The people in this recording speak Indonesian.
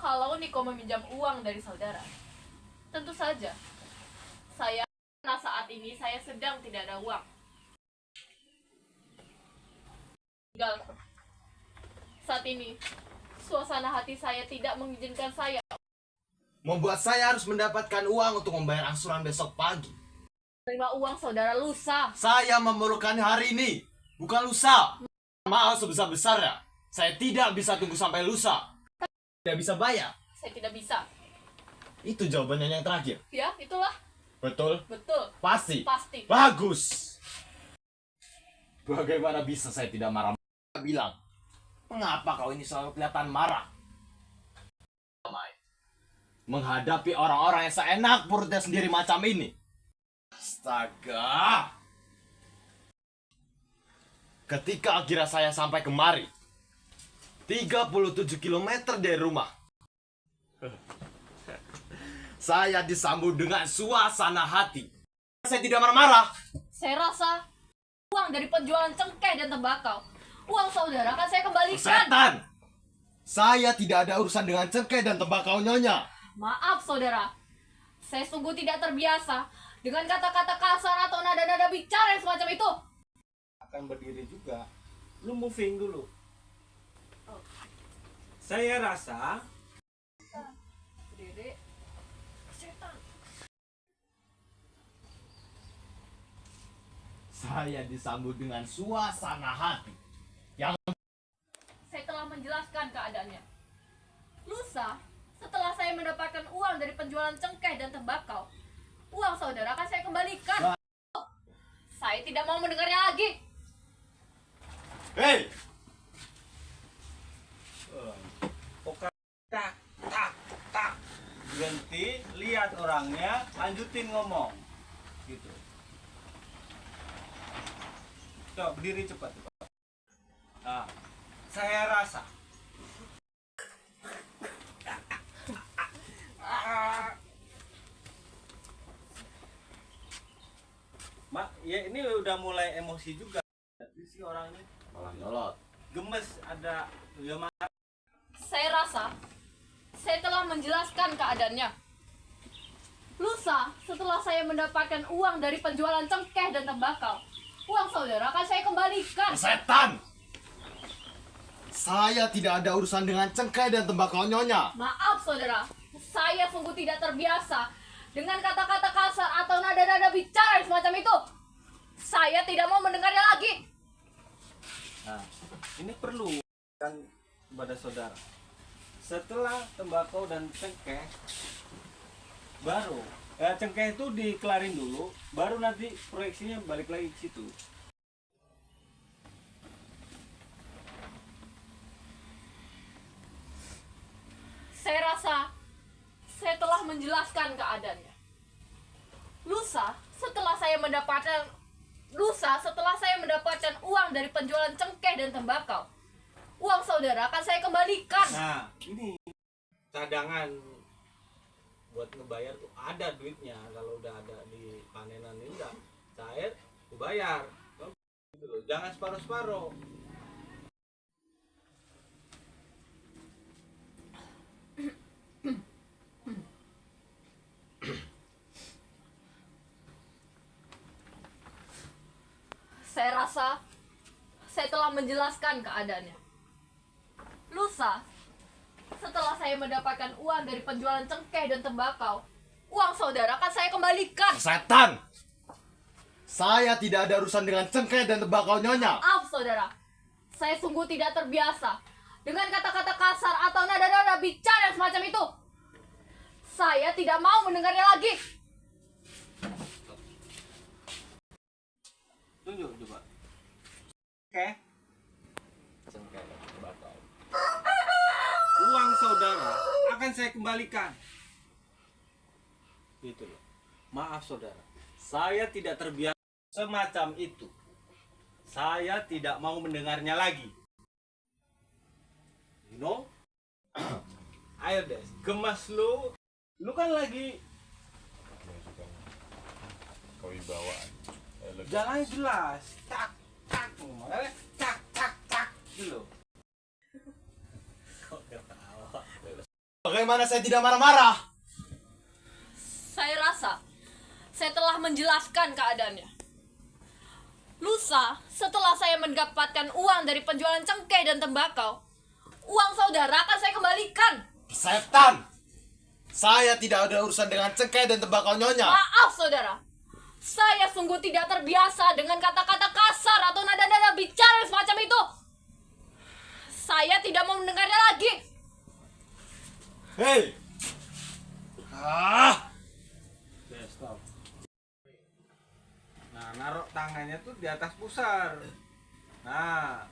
Kalau Niko meminjam uang dari saudara, tentu saja karena saat ini saya sedang tidak ada uang. Tinggal saat ini suasana hati saya tidak mengizinkan saya Membuat saya harus mendapatkan uang untuk membayar angsuran besok pagi. menerima uang saudara lusa. Saya memerlukan hari ini, bukan lusa. Mahal sebesar-besarnya. Saya tidak bisa tunggu sampai lusa. Tidak bisa bayar. Saya tidak bisa. Itu jawabannya yang terakhir. Ya, itulah. Betul? Betul. Pasti. Pasti. Bagus. Bagaimana bisa saya tidak marah? Bilang, mengapa kau ini selalu kelihatan marah? Menghadapi orang-orang yang seenak perutnya sendiri macam ini. Astaga. Ketika akhirnya saya sampai kemari, 37 km dari rumah, saya disambut dengan suasana hati. Saya tidak marah-marah. Saya rasa uang dari penjualan cengkeh dan tembakau, uang saudara akan saya kembalikan. Setan! Saya tidak ada urusan dengan cengkeh dan tembakau nyonya. Maaf saudara, saya sungguh tidak terbiasa dengan kata-kata kasar atau nada-nada bicara yang semacam itu. Akan berdiri juga. Lu moving dulu. Oh. Saya rasa Berdiri. Setan. Saya disambut dengan suasana hati. Saya telah menjelaskan keadaannya. Lusa, setelah saya mendapatkan uang dari penjualan cengkeh dan tembakau, uang saudara akan saya kembalikan. Saya tidak mau mendengarnya lagi. Hei! tak tak berhenti, lihat orangnya, lanjutin ngomong. Gitu. Coba berdiri cepat. Nah, saya rasa Mak, ya ini udah mulai emosi juga. Tapi si orangnya Malah nyolot. gemes, ada ya marah. Saya rasa saya telah menjelaskan keadaannya. Lusa, setelah saya mendapatkan uang dari penjualan cengkeh dan tembakau, uang saudara akan saya kembalikan. Setan! Saya tidak ada urusan dengan cengkeh dan tembakau nyonya. Maaf saudara, saya sungguh tidak terbiasa dengan kata-kata kasar atau nada-nada bicara yang semacam itu. Saya tidak mau mendengarnya lagi. Nah, ini perlu kan kepada saudara. Setelah tembakau dan cengkeh, baru cengkeh itu dikelarin dulu, baru nanti proyeksinya balik lagi ke situ. Saya rasa saya telah menjelaskan keadaannya. Lusa, setelah saya mendapatkan uang dari penjualan cengkeh dan tembakau, uang saudara akan saya kembalikan. Nah, ini cadangan buat ngebayar tuh ada duitnya. Kalau udah ada di panenan ini udah cair, gue bayar. Gitu loh. Jangan separuh-separuh. Saya rasa saya telah menjelaskan keadaannya. Lusa, setelah saya mendapatkan uang dari penjualan cengkeh dan tembakau, uang saudara akan saya kembalikan. Setan! Saya tidak ada urusan dengan cengkeh dan tembakau nyonya. Maaf saudara, saya sungguh tidak terbiasa dengan kata-kata kasar atau nada-nada bicara yang semacam itu. Saya tidak mau mendengarnya lagi. Tunjuk coba. Oke. Cengkeh dan tembakau. Uang saudara akan saya kembalikan. Gitu loh. Maaf saudara, saya tidak terbiasa semacam itu. Saya tidak mau mendengarnya lagi. You know? Ayo deh, gemas lu. Lu kan lagi Kewibawaan. jalan jelas. Tak tak, makanya tak dulu. Kok ketawa? Bagaimana saya tidak marah-marah? Saya rasa saya telah menjelaskan keadaannya. Lusa, setelah saya mendapatkan uang dari penjualan cengkeh dan tembakau, uang saudara akan saya kembalikan. Setan! Saya tidak ada urusan dengan cengkeh dan tembakau Nyonya. Maaf saudara, saya sungguh tidak terbiasa dengan kata-kata kasar atau nada-nada bicara semacam itu. Saya tidak mau mendengarnya lagi. Hei! Oke, stop. Nah, naruh tangannya tuh di atas pusar. Nah,